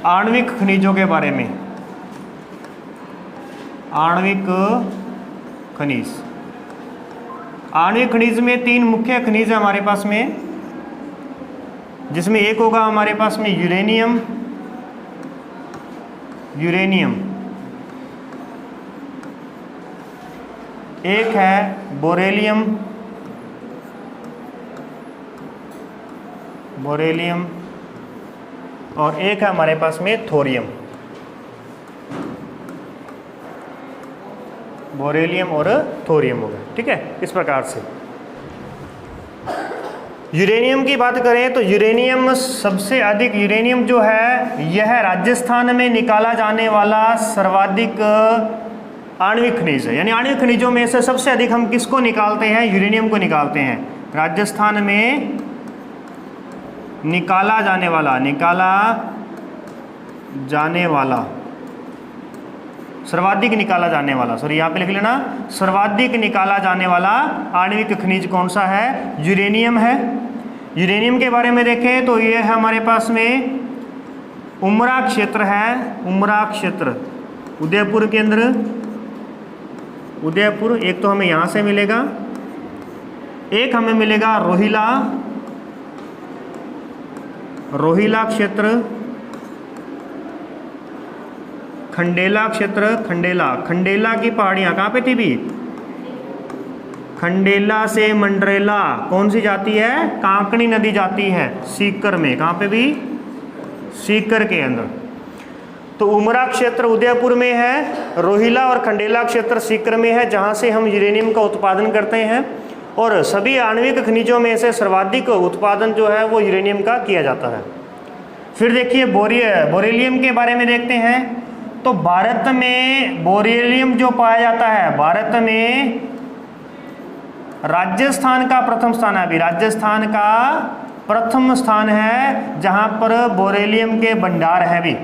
आणविक खनिजों के बारे में। आणविक खनिज, आणविक खनिज में 3 मुख्य खनिज है हमारे पास में, जिसमें एक होगा हमारे पास में यूरेनियम, एक है बोरेलियम, और एक है हमारे पास में थोरियम। बोरेलियम और थोरियम हो गया, ठीक है। इस प्रकार से यूरेनियम की बात करें तो यूरेनियम सबसे अधिक, यूरेनियम जो है यह राजस्थान में निकाला जाने वाला सर्वाधिक आणविक खनिज है। यानी आणविक खनिजों में से सबसे अधिक हम किसको निकालते हैं? यूरेनियम को निकालते हैं। राजस्थान में निकाला जाने वाला सर्वाधिक निकाला जाने वाला, सॉरी यहाँ पे लिख लेना, सर्वाधिक निकाला जाने वाला आणविक खनिज कौन सा है? यूरेनियम है। यूरेनियम के बारे में देखें तो ये है हमारे पास में उमरा क्षेत्र है, उमरा क्षेत्र उदयपुर के अंदर, उदयपुर एक तो हमें यहाँ से मिलेगा, एक हमें मिलेगा रोहिला क्षेत्र, खंडेला क्षेत्र, खंडेला की पहाड़ियाँ कहाँ पे थी भी? खंडेला से मंडरेला कौन सी जाती है? कांकणी नदी जाती है सीकर में। कहाँ पे भी? सीकर के अंदर। तो उमरा क्षेत्र उदयपुर में है, रोहिला और खंडेला क्षेत्र सीकर में है, जहाँ से हम यूरेनियम का उत्पादन करते हैं। और सभी आणविक खनिजों में से सर्वाधिक उत्पादन जो है वो यूरेनियम का किया जाता है। फिर देखिए बोरेलियम के बारे में देखते हैं। तो भारत में बोरेलियम जो पाया जाता है, भारत में राजस्थान का प्रथम स्थान है। अभी राजस्थान का प्रथम स्थान है जहां पर बोरेलियम के भंडार हैं। भी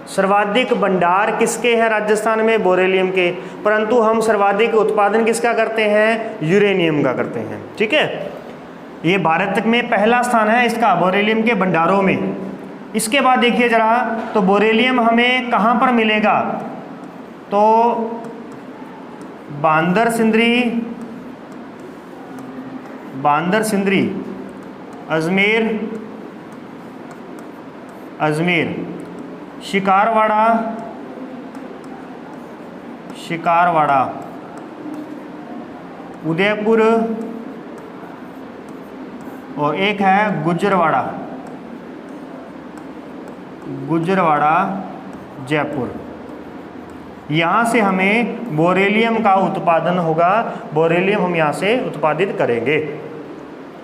सर्वाधिक भंडार किसके हैं राजस्थान में? बोरेलियम के। परंतु हम सर्वाधिक उत्पादन किसका करते हैं? यूरेनियम का करते हैं, ठीक है। ये भारत में पहला स्थान है इसका, बोरेलियम के भंडारों में। इसके बाद देखिए जरा, तो बोरेलियम हमें कहाँ पर मिलेगा? तो बांदर सिंदरी, अजमेर, शिकारवाड़ा, उदयपुर, और एक है गुजरवाड़ा जयपुर। यहाँ से हमें बोरेलियम का उत्पादन होगा, बोरेलियम हम यहाँ से उत्पादित करेंगे।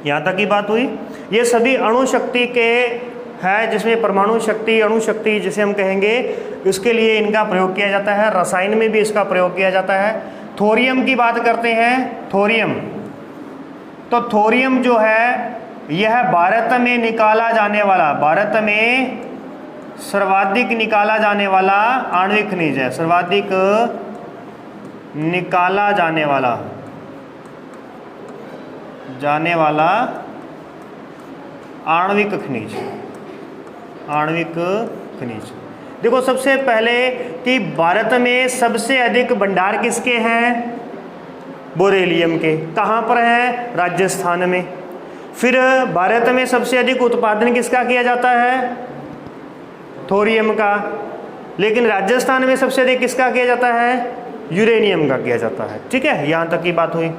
यहाँ तक की बात हुई। ये सभी अणु शक्ति के है, जिसमें परमाणु शक्ति, अणु शक्ति जिसे हम कहेंगे, इसके लिए इनका प्रयोग किया जाता है। रसायन में भी इसका प्रयोग किया जाता है। थोरियम की बात करते हैं। थोरियम, तो थोरियम जो है यह भारत में निकाला जाने वाला, भारत में सर्वाधिक निकाला जाने वाला आणविक खनिज है। सर्वाधिक निकाला जाने वाला आणविक खनिज। देखो सबसे पहले कि भारत में सबसे अधिक भंडार किसके हैं? बोरेलियम के। कहाँ पर है? राजस्थान में। फिर भारत में सबसे अधिक उत्पादन किसका किया जाता है? थोरियम का। लेकिन राजस्थान में सबसे अधिक किसका किया जाता है? यूरेनियम का किया जाता है, ठीक है। यहाँ तक की बात हुई।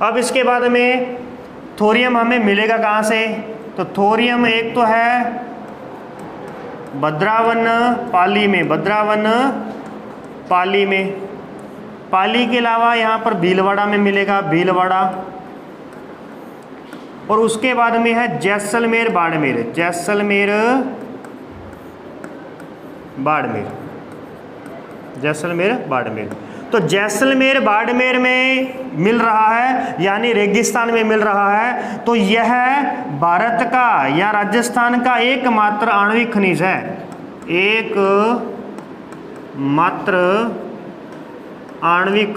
अब इसके बाद में थोरियम हमें मिलेगा कहाँ से? तो थोरियम एक तो है भद्रावन पाली में, पाली के अलावा यहाँ पर भीलवाड़ा में मिलेगा, भीलवाड़ा। और उसके बाद में है जैसलमेर बाड़मेर। तो जैसलमेर बाड़मेर में मिल रहा है, यानी रेगिस्तान में मिल रहा है। तो यह भारत का या राजस्थान का एकमात्र आणविक खनिज है, एकमात्र आणविक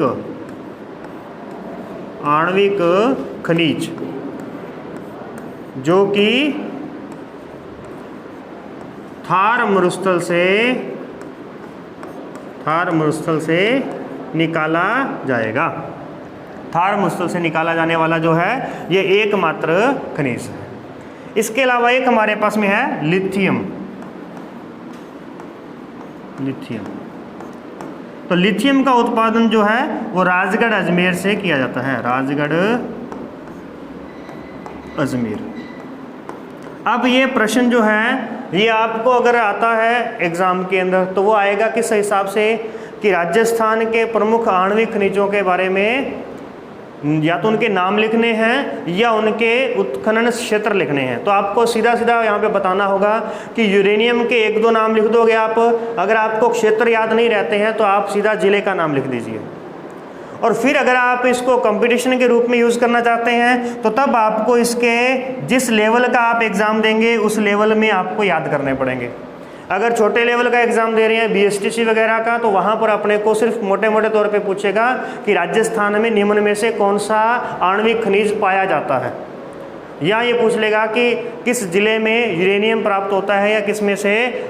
खनिज जो कि थार मरुस्थल से निकाला जाएगा। थार मरुस्थल से निकाला जाने वाला जो है ये एकमात्र खनिज है। इसके अलावा एक हमारे पास में है लिथियम। तो लिथियम का उत्पादन जो है वो राजगढ़ अजमेर से किया जाता है, राजगढ़ अजमेर। अब ये प्रश्न जो है ये आपको अगर आता है एग्ज़ाम के अंदर तो वो आएगा किस हिसाब से कि राजस्थान के प्रमुख आणविक खनिजों के बारे में या तो उनके नाम लिखने हैं या उनके उत्खनन क्षेत्र लिखने हैं। तो आपको सीधा सीधा यहाँ पे बताना होगा कि यूरेनियम के 1-2 नाम लिख दोगे आप। अगर आपको क्षेत्र याद नहीं रहते हैं तो आप सीधा जिले का नाम लिख दीजिए। और फिर अगर आप इसको कंपटीशन के रूप में यूज़ करना चाहते हैं तो तब आपको इसके जिस लेवल का आप एग्ज़ाम देंगे उस लेवल में आपको याद करने पड़ेंगे। अगर छोटे लेवल का एग्ज़ाम दे रहे हैं BSTC वगैरह का तो वहाँ पर अपने को सिर्फ मोटे मोटे तौर पे पूछेगा कि राजस्थान में निम्न में से कौन सा आणविक खनिज पाया जाता है, या ये पूछ लेगा कि किस ज़िले में यूरेनियम प्राप्त होता है या किस में से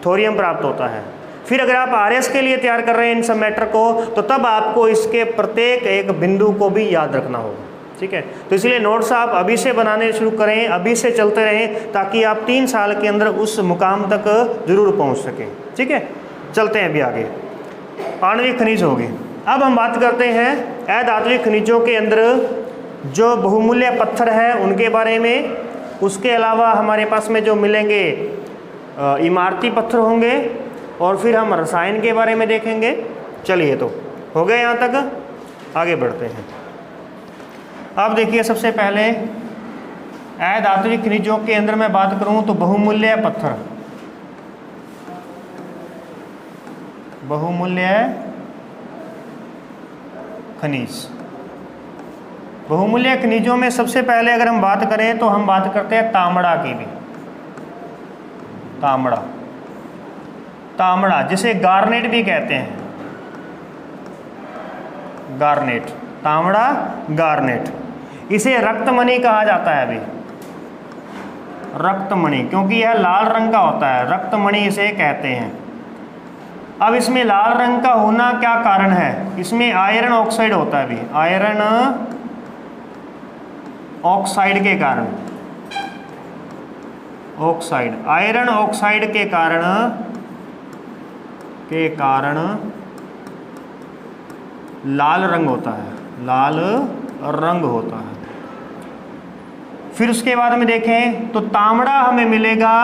थोरियम प्राप्त होता है। फिर अगर आप RS के लिए तैयार कर रहे हैं इन सब मैटर को तो तब आपको इसके प्रत्येक एक बिंदु को भी याद रखना होगा। ठीक है, तो इसलिए नोट्स आप अभी से बनाने शुरू करें, अभी से चलते रहें ताकि आप 3 साल के अंदर उस मुकाम तक जरूर पहुंच सकें। ठीक है, चलते हैं अभी आगे। आणविक खनिज हो गए। अब हम बात करते हैं अधात्विक खनिजों के अंदर जो बहुमूल्य पत्थर है उनके बारे में। उसके अलावा हमारे पास में जो मिलेंगे इमारती पत्थर होंगे और फिर हम रसायन के बारे में देखेंगे। चलिए, तो हो गए यहाँ तक, आगे बढ़ते हैं। अब देखिए, सबसे पहले अधात्विक खनिजों के अंदर मैं बात करूं तो बहुमूल्य पत्थर, बहुमूल्य खनिज। बहुमूल्य खनिजों में सबसे पहले अगर हम बात करें तो हम बात करते हैं तांबड़ा की भी। तांबड़ा जिसे गार्नेट भी कहते हैं, गार्नेट, तांबड़ा गार्नेट। इसे रक्तमणि कहा जाता है अभी, रक्तमणि, क्योंकि यह लाल रंग का होता है, रक्तमणि इसे कहते हैं। अब इसमें लाल रंग का होना क्या कारण है? इसमें आयरन ऑक्साइड होता है अभी, आयरन ऑक्साइड के कारण, ऑक्साइड, आयरन ऑक्साइड के कारण लाल रंग होता है, लाल रंग होता है। फिर उसके बाद में देखें तो तांबड़ा हमें मिलेगा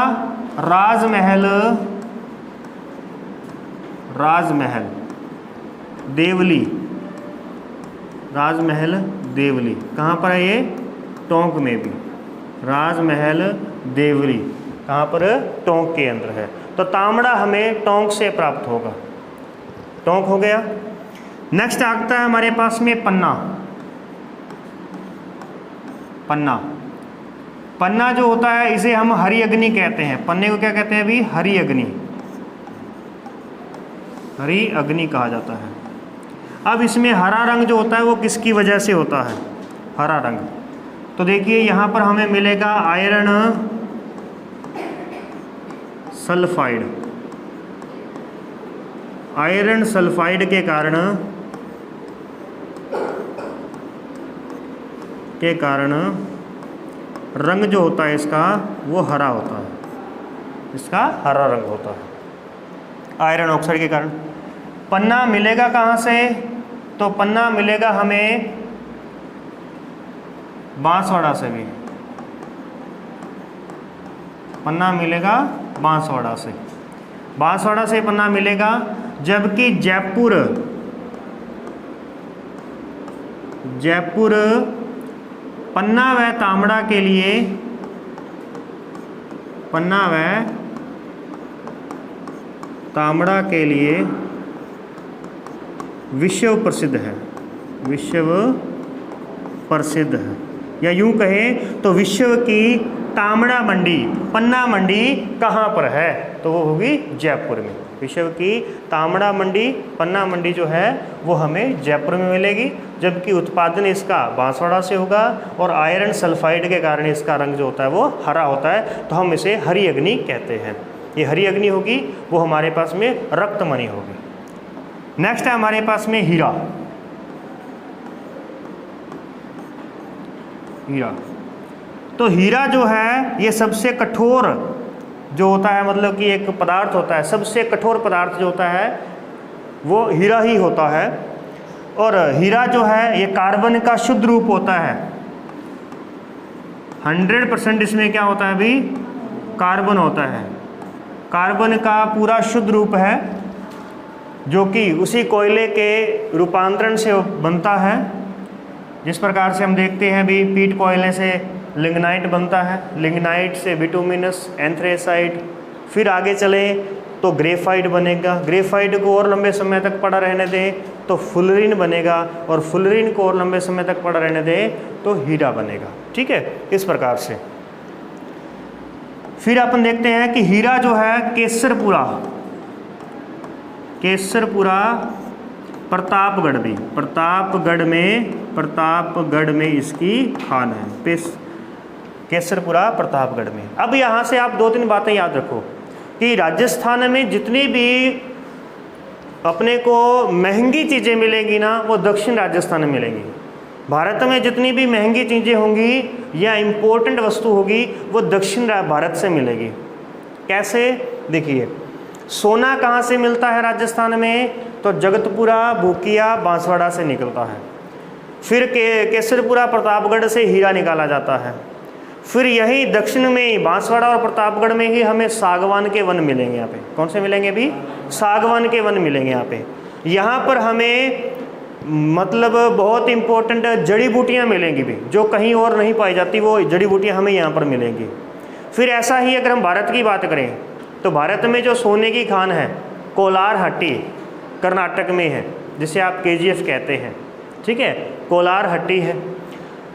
राजमहल, देवली, राजमहल देवली। कहाँ पर है ये? टोंक में भी, राजमहल देवली कहाँ पर? टोंक के अंदर है। तो तांबड़ा हमें टोंक से प्राप्त होगा। टोंक हो गया। नेक्स्ट आता है हमारे पास में पन्ना। पन्ना जो होता है इसे हम हरी अग्नि कहते हैं। पन्ने को क्या कहते हैं अभी? हरी अग्नि, हरी अग्नि कहा जाता है। अब इसमें हरा रंग जो होता है वो किसकी वजह से होता है? हरा रंग। तो देखिए यहाँ पर हमें मिलेगा आयरन सल्फाइड, आयरन सल्फाइड के कारण रंग जो होता है इसका वो हरा होता है, इसका हरा रंग होता है आयरन ऑक्साइड के कारण। पन्ना मिलेगा कहाँ से? तो पन्ना मिलेगा हमें बांसवाड़ा से भी, पन्ना मिलेगा बांसवाड़ा से, बांसवाड़ा से पन्ना मिलेगा। जबकि जयपुर पन्ना व तांबड़ा के लिए, पन्ना व तांबड़ा के लिए विश्व प्रसिद्ध है, विश्व प्रसिद्ध है। या यूं कहें तो विश्व की तांबड़ा मंडी, पन्ना मंडी कहाँ पर है? तो वो होगी जयपुर में। विश्व की तांबड़ा मंडी, पन्ना मंडी जो है वो हमें जयपुर में मिलेगी। जबकि उत्पादन इसका बांसवाड़ा से होगा और आयरन सल्फाइड के कारण इसका रंग जो होता है वो हरा होता है। तो हम इसे हरी अग्नि कहते हैं। ये हरी अग्नि होगी, वो हमारे पास में रक्तमणि होगी। नेक्स्ट है हमारे पास में हीरा। हीरा, तो हीरा जो है ये सबसे कठोर जो होता है, मतलब कि एक पदार्थ होता है, सबसे कठोर पदार्थ जो होता है वो हीरा ही होता है। और हीरा जो है ये कार्बन का शुद्ध रूप होता है। 100% इसमें क्या होता है अभी, कार्बन होता है। कार्बन का पूरा शुद्ध रूप है जो कि उसी कोयले के रूपांतरण से बनता है। जिस प्रकार से हम देखते हैं अभी पीट कोयले से लिग्नाइट बनता है, लिग्नाइट से बिटुमिनस, एंथ्रेसाइट, फिर आगे चले तो ग्रेफाइट बनेगा। ग्रेफाइट को और लंबे समय तक पड़ा रहने दें तो फुलरिन बनेगा, और फुलरिन को और लंबे समय तक पड़ा रहने दें तो हीरा बनेगा। ठीक है, इस प्रकार से। फिर अपन देखते हैं कि हीरा जो है केसरपुरा, केसरपुरा प्रतापगढ़ भी, प्रतापगढ़ में इसकी खान है, केसरपुरा प्रतापगढ़ में। अब यहाँ से आप 2-3 बातें याद रखो कि राजस्थान में जितनी भी अपने को महंगी चीज़ें मिलेंगी ना, वो दक्षिण राजस्थान में मिलेंगी। भारत में जितनी भी महंगी चीज़ें होंगी या इम्पोर्टेंट वस्तु होगी वो दक्षिण भारत से मिलेगी। कैसे, देखिए सोना कहाँ से मिलता है राजस्थान में, तो जगतपुरा, भूकिया, बांसवाड़ा से निकलता है। फिर केसरपुरा प्रतापगढ़ से हीरा निकाला जाता है। फिर यही दक्षिण में ही बांसवाड़ा और प्रतापगढ़ में ही हमें सागवान के वन मिलेंगे। यहाँ पे कौन से मिलेंगे भी, सागवान के वन मिलेंगे यहाँ पे। यहाँ पर हमें मतलब बहुत इम्पोर्टेंट जड़ी बूटियाँ मिलेंगी भी, जो कहीं और नहीं पाई जाती, वो जड़ी बूटियाँ हमें यहाँ पर मिलेंगी। फिर ऐसा ही अगर हम भारत की बात करें तो भारत में जो सोने की खान है कोलार हट्टी कर्नाटक में है, जिसे आप KGF कहते हैं। ठीक है, कोलार हट्टी है।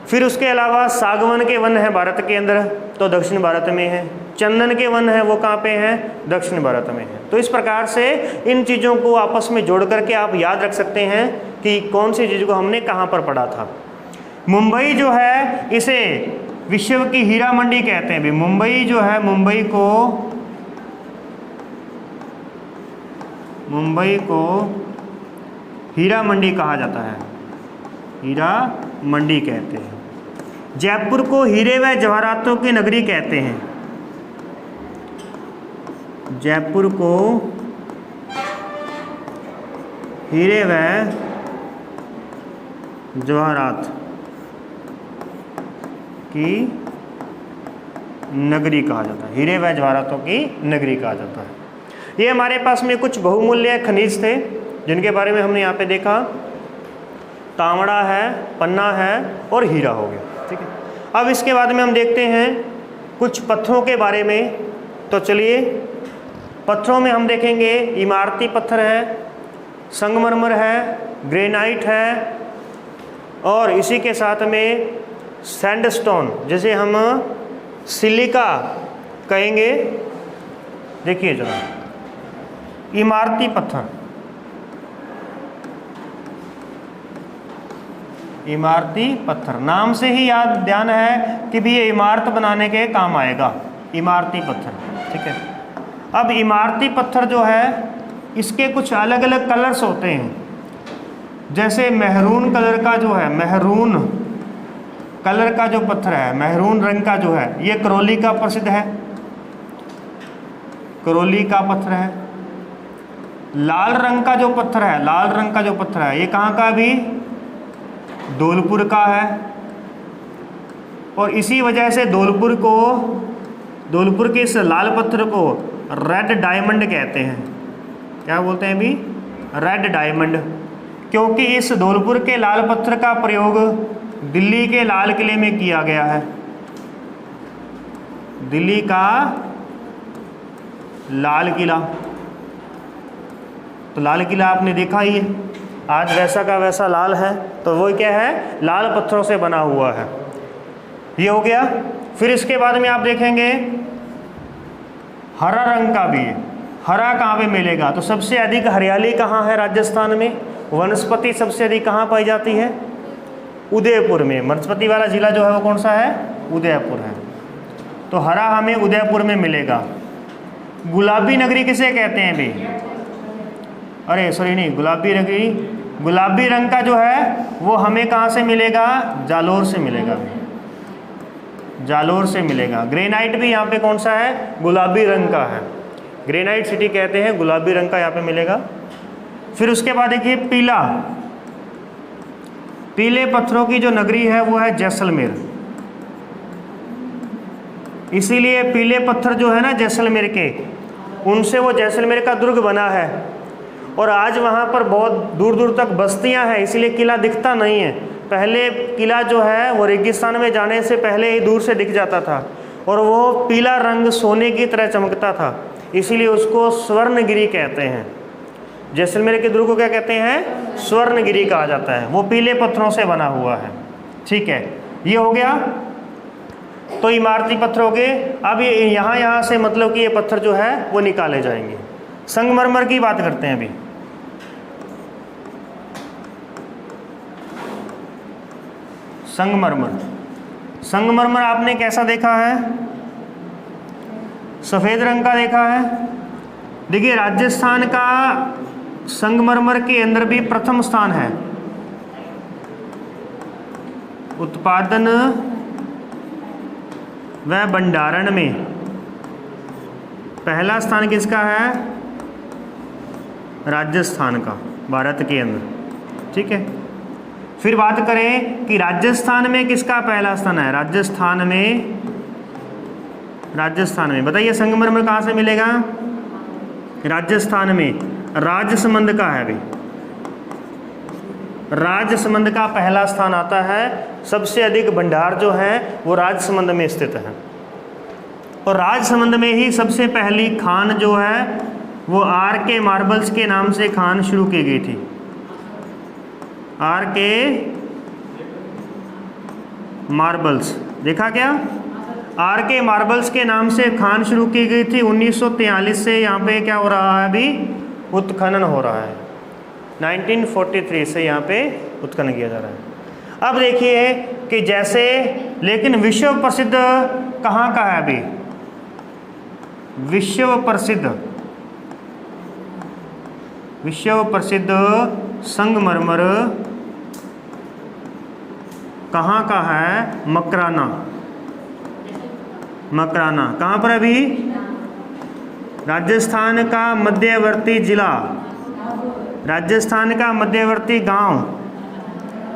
फिर उसके अलावा सागवान के वन है भारत के अंदर, तो दक्षिण भारत में है। चंदन के वन है, वो कहाँ पे हैं, दक्षिण भारत में है। तो इस प्रकार से इन चीज़ों को आपस में जोड़ करके आप याद रख सकते हैं कि कौन सी चीज़ को हमने कहाँ पर पढ़ा था। मुंबई जो है इसे विश्व की हीरा मंडी कहते हैं भी। मुंबई जो है, मुंबई को हीरा मंडी कहा जाता है, हीरा मंडी कहते हैं। जयपुर को हीरे व जवाहरातों की नगरी कहते हैं। जयपुर को हीरे व जवाहरात की नगरी कहा जाता है, हीरे व जवाहरातों की नगरी कहा जाता है। ये हमारे पास में कुछ बहुमूल्य खनिज थे जिनके बारे में हमने यहाँ पे देखा। तांबड़ा है, पन्ना है और हीरा हो गया। ठीक है, अब इसके बाद में हम देखते हैं कुछ पत्थरों के बारे में। तो चलिए, पत्थरों में हम देखेंगे इमारती पत्थर है, संगमरमर है, ग्रेनाइट है, और इसी के साथ में सैंडस्टोन, जिसे हम सिलिका कहेंगे। देखिए जरा, इमारती पत्थर, इमारती पत्थर नाम से ही याद ध्यान है कि भी ये इमारत बनाने के काम आएगा, इमारती पत्थर। ठीक है, अब इमारती पत्थर जो है इसके कुछ अलग अलग कलर्स होते हैं। जैसे मेहरून कलर का जो है, मेहरून कलर का जो पत्थर है, मेहरून रंग का जो है, ये करौली का प्रसिद्ध है, करौली का पत्थर है। लाल रंग का जो पत्थर है, लाल रंग का जो पत्थर है, ये कहाँ का भी, धौलपुर का है। और इसी वजह से धौलपुर के इस लाल पत्थर को रेड डायमंड कहते हैं। क्या बोलते हैं भी, रेड डायमंड, क्योंकि इस धौलपुर के लाल पत्थर का प्रयोग दिल्ली के लाल किले में किया गया है। दिल्ली का लाल किला, तो लाल किला आपने देखा ही है, आज वैसा का वैसा लाल है, तो वो क्या है, लाल पत्थरों से बना हुआ है। ये हो गया। फिर इसके बाद में आप देखेंगे हरा रंग का भी, हरा कहाँ पे मिलेगा, तो सबसे अधिक हरियाली कहाँ है राजस्थान में, वनस्पति सबसे अधिक कहाँ पाई जाती है, उदयपुर में। वनस्पति वाला जिला जो है वो कौन सा है, उदयपुर है। तो हरा हमें उदयपुर में मिलेगा। गुलाबी नगरी किसे कहते हैं भाई? अरे सॉरी नहीं, गुलाबी नगरी, गुलाबी रंग का जो है वो हमें कहाँ से मिलेगा? जालोर से मिलेगा, जालोर से मिलेगा। ग्रेनाइट भी यहाँ पे कौन सा है? गुलाबी रंग का है, ग्रेनाइट सिटी कहते हैं, गुलाबी रंग का यहाँ पे मिलेगा। फिर उसके बाद देखिए पीला, पीले पत्थरों की जो नगरी है वो है जैसलमेर। इसीलिए पीले पत्थर जो है ना जैसलमेर के, उनसे वो जैसलमेर का दुर्ग बना है। और आज वहाँ पर बहुत दूर दूर तक बस्तियाँ हैं, इसीलिए किला दिखता नहीं है। पहले किला जो है वो रेगिस्तान में जाने से पहले ही दूर से दिख जाता था, और वो पीला रंग सोने की तरह चमकता था, इसीलिए उसको स्वर्णगिरी कहते हैं। जैसलमेर के दुर्ग को क्या कहते हैं? स्वर्णगिरी कहा जाता है। वो पीले पत्थरों से बना हुआ है। ठीक है, ये हो गया। तो इमारती पत्थर हो गए। अब ये यहाँ से मतलब कि ये पत्थर जो है वो निकाले जाएंगे। संगमरमर की बात करते हैं अभी। संगमरमर, संगमरमर आपने कैसा देखा है? सफ़ेद रंग का देखा है। देखिए राजस्थान का संगमरमर के अंदर भी प्रथम स्थान है। उत्पादन व भंडारण में पहला स्थान किसका है? राजस्थान का, भारत के अंदर। ठीक है, फिर बात करें कि राजस्थान में किसका पहला स्थान है? राजस्थान में, राजस्थान में बताइए संगमरमर कहाँ से मिलेगा? राजस्थान में राजसमंद का है भाई, राजसमंद का पहला स्थान आता है। सबसे अधिक भंडार जो है वो राजसमंद में स्थित है। और राजसमंद में ही सबसे पहली खान जो है वो आर के मार्बल्स के नाम से खान शुरू की गई थी। आर के मार्बल्स, देखा क्या? आर के मार्बल्स के नाम से खान शुरू की गई थी। 1943 से यहाँ पे क्या हो रहा है? अभी उत्खनन हो रहा है। 1943 से यहाँ पे उत्खनन किया जा रहा है। अब देखिए कि जैसे, लेकिन विश्व प्रसिद्ध कहाँ का है अभी? विश्व प्रसिद्ध, विश्व प्रसिद्ध संगमरमर कहाँ का है? मकराना। मकराना कहाँ पर अभी? राजस्थान का मध्यवर्ती जिला, राजस्थान का मध्यवर्ती गांव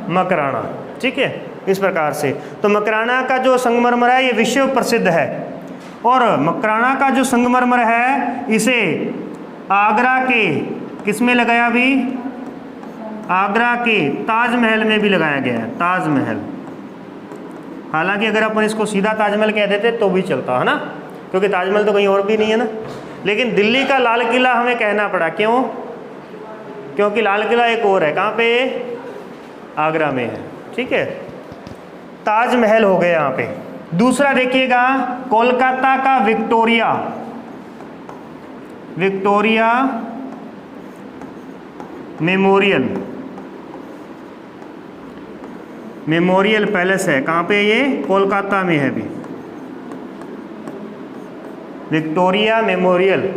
मकराना। ठीक है, इस प्रकार से तो मकराना का जो संगमरमर है ये विश्व प्रसिद्ध है। और मकराना का जो संगमरमर है इसे आगरा के किस में लगाया अभी? आगरा के ताजमहल में भी लगाया गया है। ताजमहल, हालांकि अगर अपन इसको सीधा ताजमहल कह देते तो भी चलता है ना, क्योंकि ताजमहल तो कहीं और भी नहीं है ना। लेकिन दिल्ली का लाल किला हमें कहना पड़ा, क्यों? क्योंकि लाल किला एक और है, कहाँ पे? आगरा में है। ठीक है, ताजमहल हो गया यहाँ पे। दूसरा देखिएगा कोलकाता का Victoria, Victoria memorial, memorial palace है। कहाँ पे? ये कोलकाता में है भी, विक्टोरिया मेमोरियल।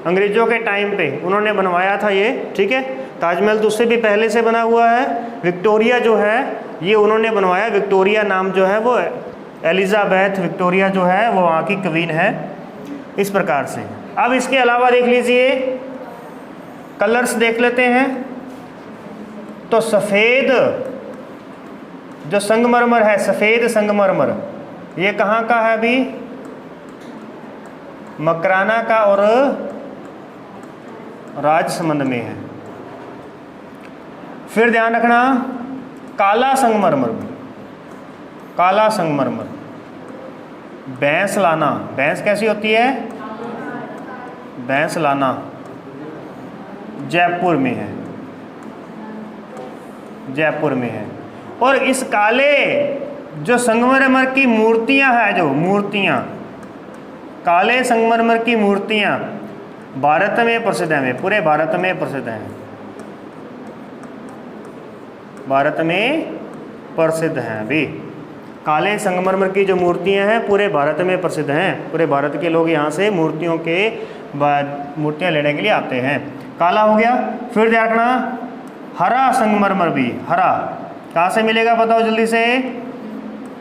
अंग्रेजों के टाइम पे उन्होंने बनवाया था ये। ठीक है, ताजमहल तो उससे भी पहले से बना हुआ है। विक्टोरिया जो है ये उन्होंने बनवाया। विक्टोरिया नाम जो है वो एलिजाबेथ विक्टोरिया जो है वो वहाँ की क्वीन है। इस प्रकार से। अब इसके अलावा देख लीजिए, कलर्स देख लेते हैं। तो सफ़ेद जो संगमरमर है, सफ़ेद संगमरमर, ये कहाँ का है अभी? मकराना का और राजसमंद में है। फिर ध्यान रखना काला संगमरमर, काला संगमरमर, भैंस लाना, भैंस कैसी होती है? भैंस लाना जयपुर में है, जयपुर में है। और इस काले जो संगमरमर की मूर्तियां हैं, जो मूर्तियां, काले संगमरमर की मूर्तियां भारत में प्रसिद्ध हैं, पूरे भारत में प्रसिद्ध हैं, भारत में प्रसिद्ध हैं अभी। काले संगमरमर की जो मूर्तियां हैं पूरे भारत में प्रसिद्ध हैं, पूरे भारत के लोग यहाँ से मूर्तियाँ लेने के लिए आते हैं। काला हो गया। फिर ध्यान रखना हरा संगमरमर भी, हरा कहाँ से मिलेगा बताओ जल्दी से?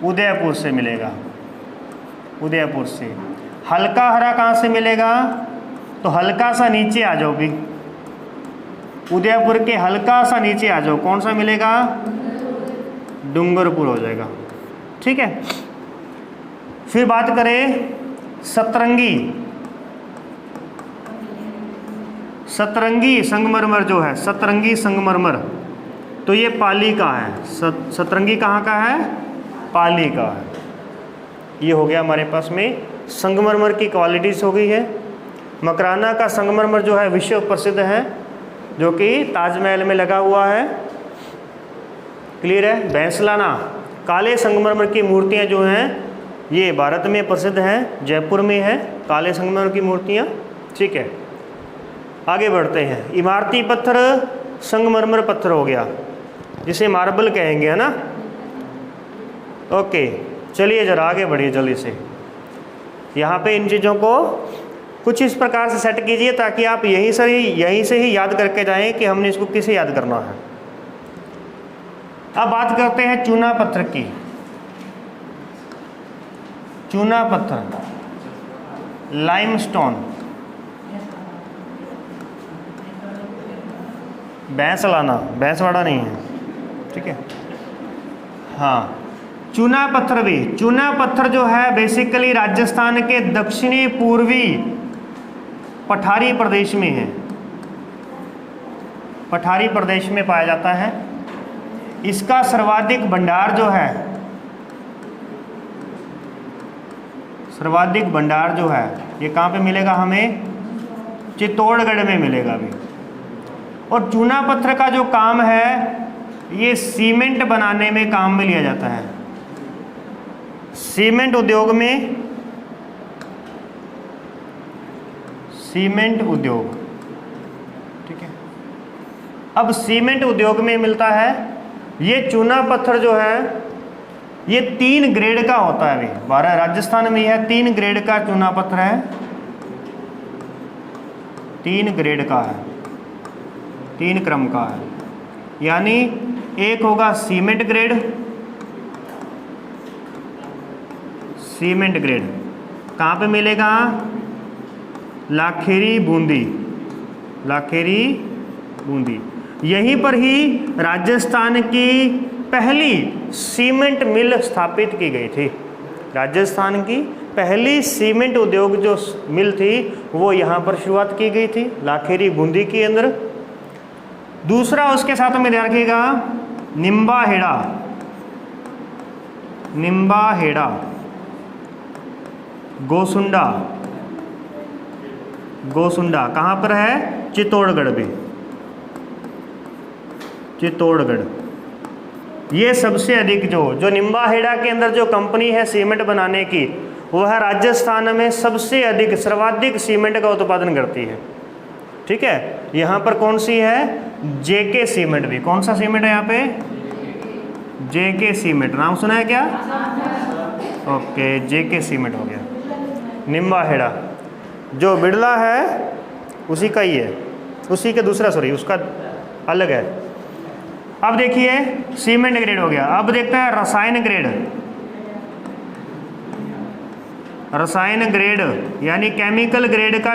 उदयपुर से मिलेगा, उदयपुर से। हल्का हरा कहाँ से मिलेगा? तो हल्का सा नीचे आ जाओ भी, उदयपुर के हल्का सा नीचे आ जाओ, कौन सा मिलेगा? डूंगरपुर हो जाएगा। ठीक है। फिर बात करें सतरंगी, सतरंगी संगमरमर जो है, सतरंगी संगमरमर, तो ये पाली का है। सतरंगी कहाँ का है? पाली का है। ये हो गया हमारे पास में संगमरमर की क्वालिटीज़ हो गई है। मकराना का संगमरमर जो है विश्व प्रसिद्ध है, जो कि ताजमहल में लगा हुआ है। क्लियर है? बैंसलाना काले संगमरमर की मूर्तियाँ जो हैं ये भारत में प्रसिद्ध हैं, जयपुर में है काले संगमरमर की मूर्तियाँ। ठीक है, आगे बढ़ते हैं। इमारती पत्थर संगमरमर पत्थर हो गया, जिसे मार्बल कहेंगे, है ना? ओके, चलिए जरा आगे बढ़िए जल्दी से। यहाँ पे इन चीज़ों को कुछ इस प्रकार से सेट कीजिए ताकि आप यहीं से ही याद करके जाएं कि हमने इसको किसे याद करना है। अब बात करते हैं चूना पत्थर की। चूना पत्थर, लाइमस्टोन, बैंसलाना, बैंसवाड़ा नहीं है। ठीक है, हाँ। चूना पत्थर भी, चूना पत्थर जो है बेसिकली राजस्थान के दक्षिणी पूर्वी पठारी प्रदेश में है, पठारी प्रदेश में पाया जाता है। इसका सर्वाधिक भंडार जो है, सर्वाधिक भंडार जो है ये कहाँ पे मिलेगा हमें? चित्तौड़गढ़ में मिलेगा भी। और चूना पत्थर का जो काम है ये सीमेंट बनाने में काम में लिया जाता है, सीमेंट उद्योग में, सीमेंट उद्योग। ठीक है, अब सीमेंट उद्योग में मिलता है। ये चूना पत्थर जो है ये 3 ग्रेड का होता है। अभी राजस्थान में यह 3 ग्रेड का चूना पत्थर है, 3 ग्रेड का है, 3 क्रम का है। यानी एक होगा सीमेंट ग्रेड, सीमेंट ग्रेड कहाँ पे मिलेगा? लाखेरी बूंदी, लाखेरी बूंदी। यहीं पर ही राजस्थान की पहली सीमेंट मिल स्थापित की गई थी। राजस्थान की पहली सीमेंट उद्योग जो मिल थी वो यहाँ पर शुरुआत की गई थी, लाखेरी बूंदी के अंदर। दूसरा उसके साथ में ध्यान रखिएगा निम्बाहेड़ा, निम्बाहेड़ा, गोसुंडा, गोसुंडा कहाँ पर है? चित्तौड़गढ़ में, चित्तौड़गढ़। ये सबसे अधिक जो निम्बाहेड़ा के अंदर जो कंपनी है सीमेंट बनाने की, वह राजस्थान में सबसे अधिक सर्वाधिक सीमेंट का उत्पादन करती है। ठीक है, यहाँ पर कौन सी है? जेके सीमेंट भी। कौन सा सीमेंट है यहाँ पे? जेके सीमेंट, नाम सुना है क्या? ओके, जेके सीमेंट हो गया। निम्बाहेड़ा जो बिड़ला है उसी का ही है, उसी के दूसरा उसका अलग है। अब देखिए सीमेंट ग्रेड हो गया। अब देखते हैं रसायन ग्रेड, रसायन ग्रेड यानी केमिकल ग्रेड का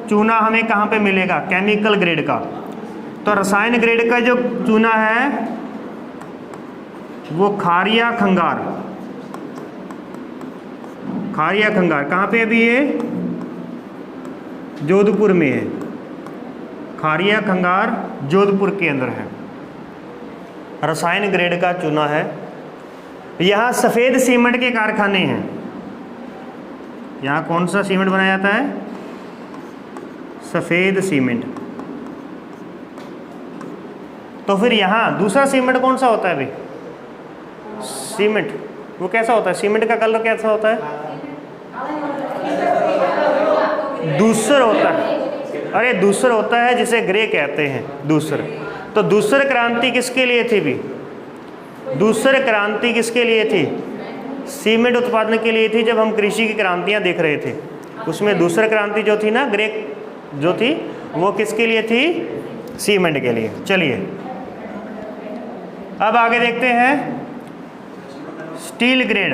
चूना हमें कहाँ पे मिलेगा? केमिकल ग्रेड का। तो रसायन ग्रेड का जो चूना है वो खारिया खंगार, खारिया खंगार कहाँ पे अभी ये? जोधपुर में है। खारिया खंगार जोधपुर के अंदर है, रसायन ग्रेड का चूना है। यहाँ सफ़ेद सीमेंट के कारखाने हैं। यहाँ कौन सा सीमेंट बनाया जाता है? सफ़ेद सीमेंट। तो फिर यहाँ दूसरा सीमेंट कौन सा होता है भाई? सीमेंट वो कैसा होता है? सीमेंट का कलर कैसा होता है? दूसर होता है। अरे दूसर होता है जिसे ग्रे कहते हैं, दूसर। तो दूसर क्रांति किसके लिए थी भी? दूसर क्रांति किसके लिए थी? सीमेंट उत्पादन के लिए थी जब हम कृषि की क्रांतियाँ देख रहे थे। उसमें दूसरी क्रांति जो थी ना, ग्रेक जो थी, वो किसके लिए थी? सीमेंट के लिए। चलिए अब आगे देखते हैं स्टील ग्रेड।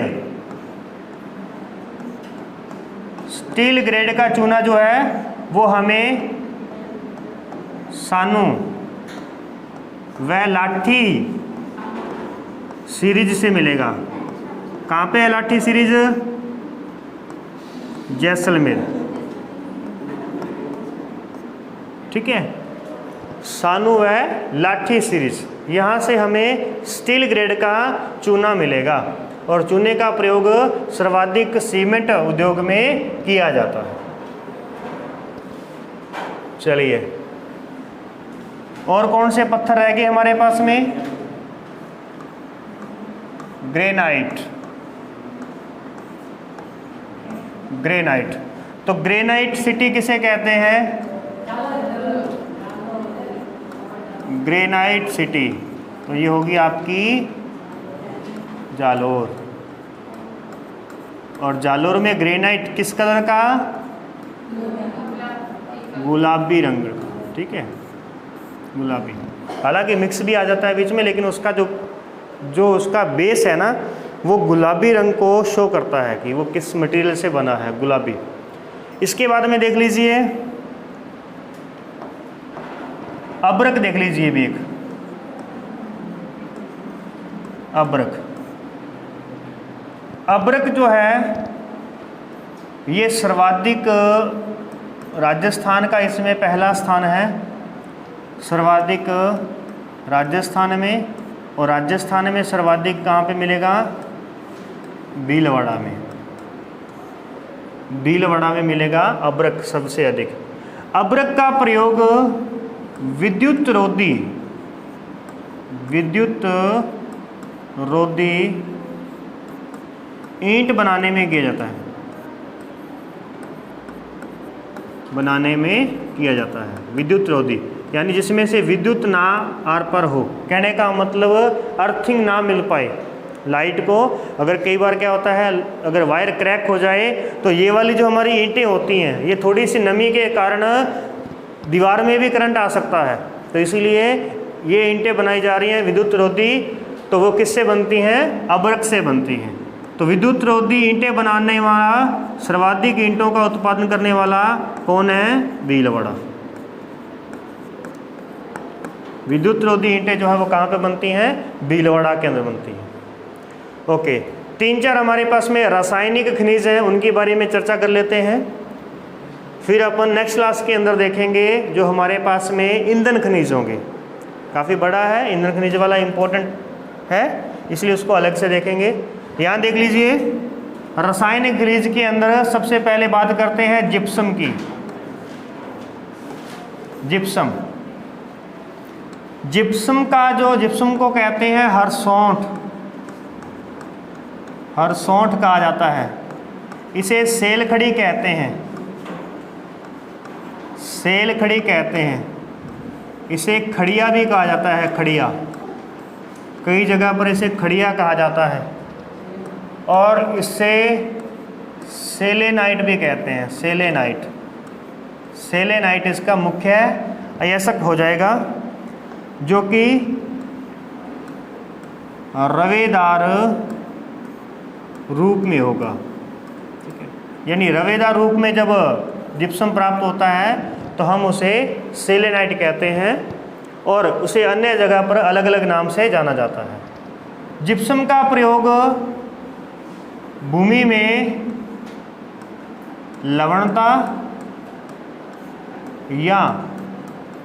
स्टील ग्रेड का चूना जो है वो हमें सानू व लाठी सीरीज से मिलेगा। कहाँ पे है लाठी सीरीज? जैसलमेर। ठीक है, सानू व लाठी सीरीज, यहाँ से हमें स्टील ग्रेड का चूना मिलेगा और चूने का प्रयोग सर्वाधिक सीमेंट उद्योग में किया जाता है। चलिए, और कौन से पत्थर रह गए हमारे पास में? ग्रेनाइट। ग्रेनाइट, तो ग्रेनाइट सिटी किसे कहते हैं? ग्रेनाइट सिटी, तो ये होगी आपकी जालोर। और जालोर में ग्रेनाइट किस कलर का? गुलाबी रंग का। ठीक है, गुलाबी। हालांकि मिक्स भी आ जाता है बीच में, लेकिन उसका जो उसका बेस है ना, वो गुलाबी रंग को शो करता है कि वो किस मटेरियल से बना है, गुलाबी। इसके बाद में देख लीजिए अब्रक, देख लीजिए भी एक अब्रक। अब्रक जो है ये सर्वाधिक राजस्थान का इसमें पहला स्थान है, सर्वाधिक राजस्थान में। और राजस्थान में सर्वाधिक कहाँ पे मिलेगा? भीलवाड़ा में। भीलवाड़ा में मिलेगा अब्रक सबसे अधिक। अब्रक का प्रयोग विद्युत रोधी ईंट बनाने में किया जाता है, बनाने में किया जाता है। विद्युत रोधी यानी जिसमें से विद्युत ना आर पर हो। कहने का मतलब अर्थिंग ना मिल पाए लाइट को। अगर कई बार क्या होता है, अगर वायर क्रैक हो जाए तो ये वाली जो हमारी ईंटें होती हैं, ये थोड़ी सी नमी के कारण दीवार में भी करंट आ सकता है। तो इसीलिए ये ईंटें बनाई जा रही हैं विद्युत रोधी। तो वो किससे बनती हैं? अब्रक से बनती हैं। तो विद्युत रोधी ईंटें बनाने वाला, सर्वाधिक ईंटों का उत्पादन करने वाला कौन है? भीलवाड़ा। विद्युत रोधी ईंटें जो है वो कहाँ पे बनती हैं? भीलवाड़ा के अंदर बनती हैं। ओके, 3-4 हमारे पास में रासायनिक खनिज हैं, उनके बारे में चर्चा कर लेते हैं। फिर अपन नेक्स्ट क्लास के अंदर देखेंगे जो हमारे पास में ईंधन खनिज होंगे। काफ़ी बड़ा है, ईंधन खनिज वाला इम्पोर्टेंट है, इसलिए उसको अलग से देखेंगे। यहाँ देख लीजिए, रासायनिक खनिज के अंदर सबसे पहले बात करते हैं जिप्सम की। जिप्सम, जिप्सम का जो जिप्सम को कहते हैं हरसौंठ, हरसौंठ कहा जाता है। इसे सेल खड़ी कहते हैं, सेल खड़ी कहते हैं। इसे खड़िया भी कहा जाता है, खड़िया। कई जगह पर इसे खड़िया कहा जाता है। और इससे सेलेनाइट भी कहते हैं, सेलेनाइट। सेलेनाइट इसका मुख्य अयस्क हो जाएगा, जो कि रवेदार रूप में होगा। ठीक है, यानी रवेदार रूप में जब जिप्सम प्राप्त होता है तो हम उसे सेलेनाइट कहते हैं और उसे अन्य जगह पर अलग अलग नाम से जाना जाता है। जिप्सम का प्रयोग भूमि में लवणता या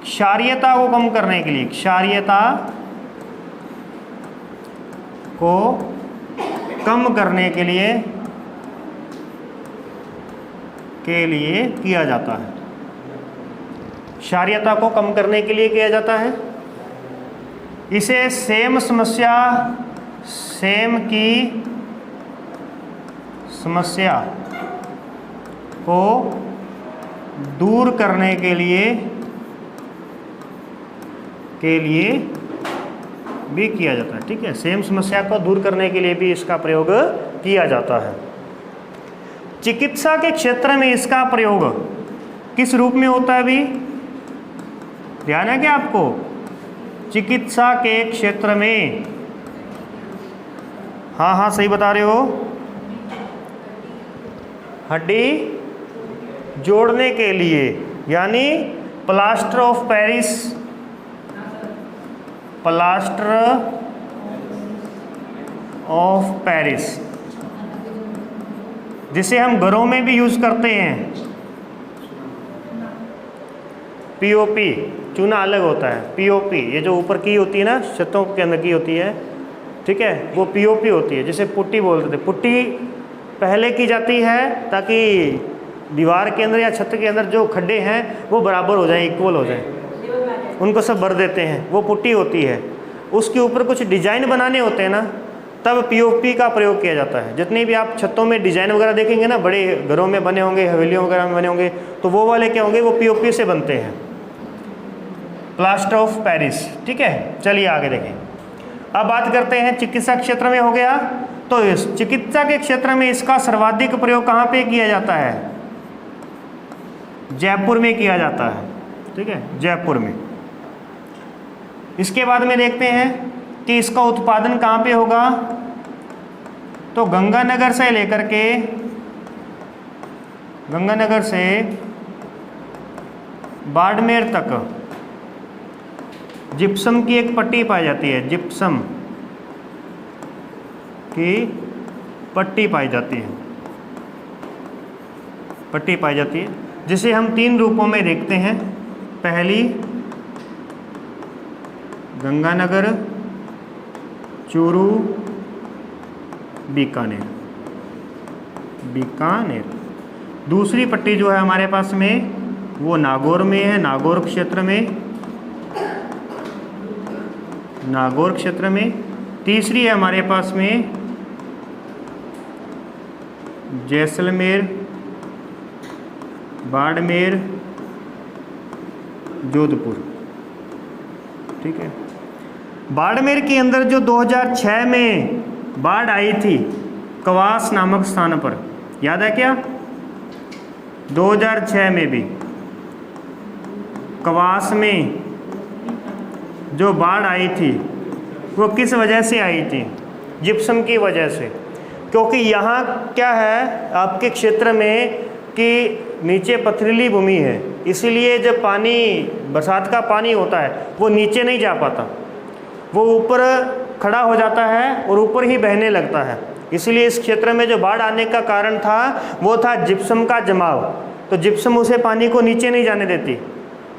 क्षारीयता को कम करने के लिए, क्षारीयता को कम करने के लिए किया जाता है। क्षारीयता को कम करने के लिए किया जाता है। इसे सेम की समस्या को दूर करने के लिए भी किया जाता है। ठीक है, सेम समस्या को दूर करने के लिए भी इसका प्रयोग किया जाता है। चिकित्सा के क्षेत्र में इसका प्रयोग किस रूप में होता है? अभी ध्यान है क्या आपको? चिकित्सा के क्षेत्र में, हाँ हाँ सही बता रहे हो, हड्डी जोड़ने के लिए, यानी plaster of Paris, plaster of Paris, जिसे हम घरों में भी यूज करते हैं। पीओपी, चूना अलग होता है, पीओपी ये जो ऊपर की होती है ना, छतों के अंदर की होती है, ठीक है, वो पीओपी होती है, जिसे पुट्टी बोलते थे। पुट्टी पहले की जाती है ताकि दीवार के अंदर या छत के अंदर जो खड्डे हैं वो बराबर हो जाए, इक्वल हो जाए, उनको सब भर देते हैं, वो पुट्टी होती है। उसके ऊपर कुछ डिजाइन बनाने होते हैं ना, तब पीओपी का प्रयोग किया जाता है। जितनी भी आप छतों में डिजाइन वगैरह देखेंगे ना, बड़े घरों में बने होंगे, हवेलियों वगैरह में बने होंगे, तो वो वाले क्या होंगे, वो पीओपी से बनते हैं, प्लास्टर ऑफ पेरिस। ठीक है, चलिए आगे देखें। अब बात करते हैं चिकित्सा क्षेत्र में हो गया, तो इस चिकित्सा के क्षेत्र में इसका सर्वाधिक प्रयोग कहाँ पे किया जाता है? जयपुर में किया जाता है। ठीक है, जयपुर में। इसके बाद में देखते हैं कि इसका उत्पादन कहाँ पे होगा, तो गंगानगर से लेकर के, गंगानगर से बाड़मेर तक जिप्सम की एक पट्टी पाई जाती है, जिप्सम की पट्टी पाई जाती है, पट्टी पाई जाती है, जिसे हम 3 रूपों में देखते हैं। पहली गंगानगर, चूरू, बीकानेर, बीकानेर। दूसरी पट्टी जो है हमारे पास में वो नागौर में है, नागौर क्षेत्र में, नागौर क्षेत्र में। तीसरी है हमारे पास में जैसलमेर, बाड़मेर, जोधपुर। ठीक है, बाड़मेर के अंदर जो 2006 में बाढ़ आई थी कवास नामक स्थान पर, याद है क्या? 2006 में भी कवास में जो बाढ़ आई थी वो किस वजह से आई थी? जिप्सम की वजह से। क्योंकि यहाँ क्या है आपके क्षेत्र में कि नीचे पथरीली भूमि है, इसीलिए जब पानी, बरसात का पानी होता है वो नीचे नहीं जा पाता, वो ऊपर खड़ा हो जाता है और ऊपर ही बहने लगता है। इसलिए इस क्षेत्र में जो बाढ़ आने का कारण था वो था जिप्सम का जमाव। तो जिप्सम उसे पानी को नीचे नहीं जाने देती,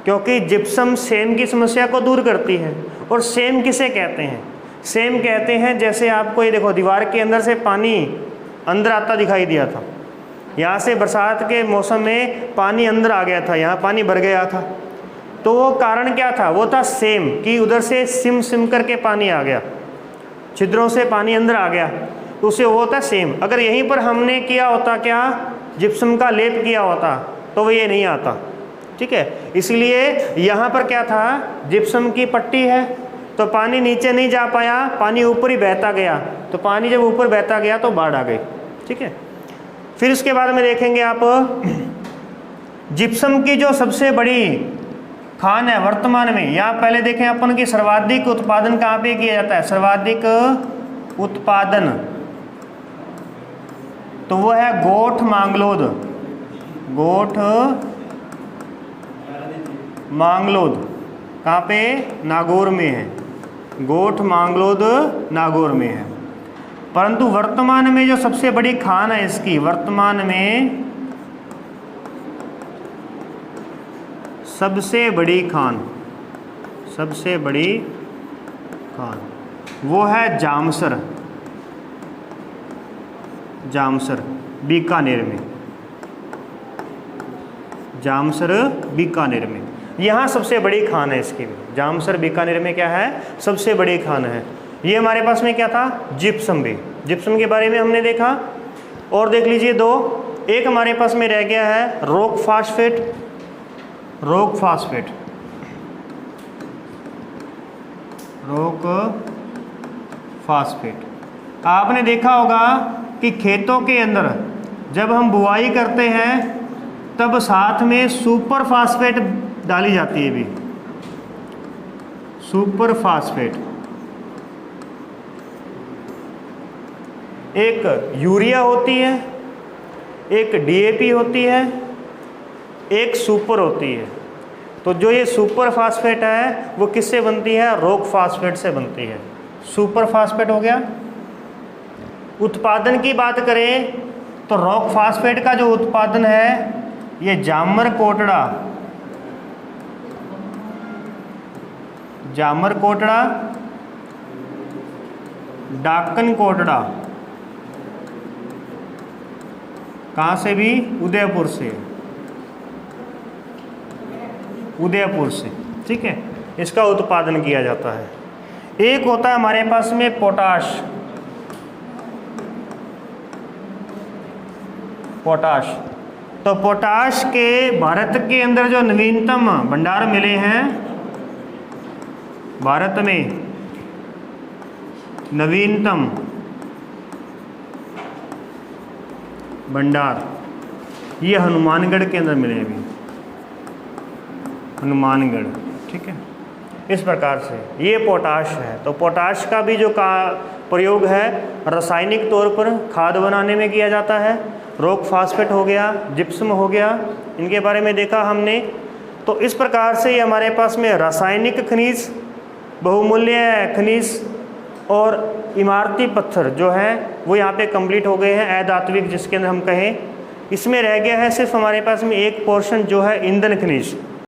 क्योंकि जिप्सम सेम की समस्या को दूर करती है। और सेम किसे कहते हैं? सेम कहते हैं, जैसे आपको ये देखो दीवार के अंदर से पानी अंदर आता दिखाई दिया था, यहाँ से बरसात के मौसम में पानी अंदर आ गया था, यहाँ पानी भर गया था, तो वो कारण क्या था? वो था सेम, कि उधर से सिम सिम करके पानी आ गया, छिद्रों से पानी अंदर आ गया, तो उसे वो होता सेम। अगर यहीं पर हमने किया होता क्या, जिप्सम का लेप किया होता, तो वो ये नहीं आता। ठीक है, इसलिए यहाँ पर क्या था, जिप्सम की पट्टी है तो पानी नीचे नहीं जा पाया, पानी ऊपर ही बहता गया, तो पानी जब ऊपर बहता गया तो बाढ़ आ गई। ठीक है, फिर इसके बाद में देखेंगे आप जिप्सम की जो सबसे बड़ी खान है वर्तमान में, यहाँ पहले देखें अपन की सर्वाधिक उत्पादन कहाँ पे किया जाता है? सर्वाधिक उत्पादन तो वो है गोठ मांगलोद, गोठ मांगलोद। कहाँ पे? नागौर में है, गोठ मांगलोद नागौर में है। परंतु वर्तमान में जो सबसे बड़ी खान है इसकी, वर्तमान में सबसे बड़ी खान, सबसे बड़ी खान वो है जामसर, जामसर बीकानेर में, जामसर बीकानेर में। यहाँ सबसे बड़ी खान है इसकी, जामसर बीकानेर में क्या है? सबसे बड़ी खान है। ये हमारे पास में क्या था? जिप्सम भी, जिप्सम के बारे में हमने देखा। और देख लीजिए दो, एक हमारे पास में रह गया है rock phosphate, rock phosphate, rock phosphate. आपने देखा होगा कि खेतों के अंदर जब हम बुआई करते हैं तब साथ में सुपर फास्फेट डाली जाती है भी, सुपर फास्फेट। एक यूरिया होती है, एक डीएपी होती है, एक सुपर होती है। तो जो ये सुपर फास्फेट है वो किससे बनती है? रॉक फास्फेट से बनती है। सुपर फास्फेट हो गया। उत्पादन की बात करें तो रॉक फास्फेट का जो उत्पादन है ये जामर कोटड़ा, जामर कोटड़ा, डाकन कोटड़ा, कहाँ से भी? उदयपुर से, उदयपुर से, ठीक है, इसका उत्पादन किया जाता है। एक होता है हमारे पास में पोटाश, पोटाश। तो पोटाश के भारत के अंदर जो नवीनतम भंडार मिले हैं, भारत में नवीनतम भंडार ये हनुमानगढ़ के अंदर मिले अभी, हनुमानगढ़, ठीक है। इस प्रकार से ये पोटाश है। तो पोटाश का भी जो प्रयोग है रासायनिक तौर पर खाद बनाने में किया जाता है। रॉक फास्फेट हो गया, जिप्सम हो गया, इनके बारे में देखा हमने। तो इस प्रकार से ये हमारे पास में रासायनिक खनिज, बहुमूल्य खनिज और इमारती पत्थर जो है वो यहाँ पे कंप्लीट हो गए हैं, अधात्विक जिसके अंदर हम कहें। इसमें रह गया है सिर्फ हमारे पास में एक पोर्शन जो है ईंधन खनिज।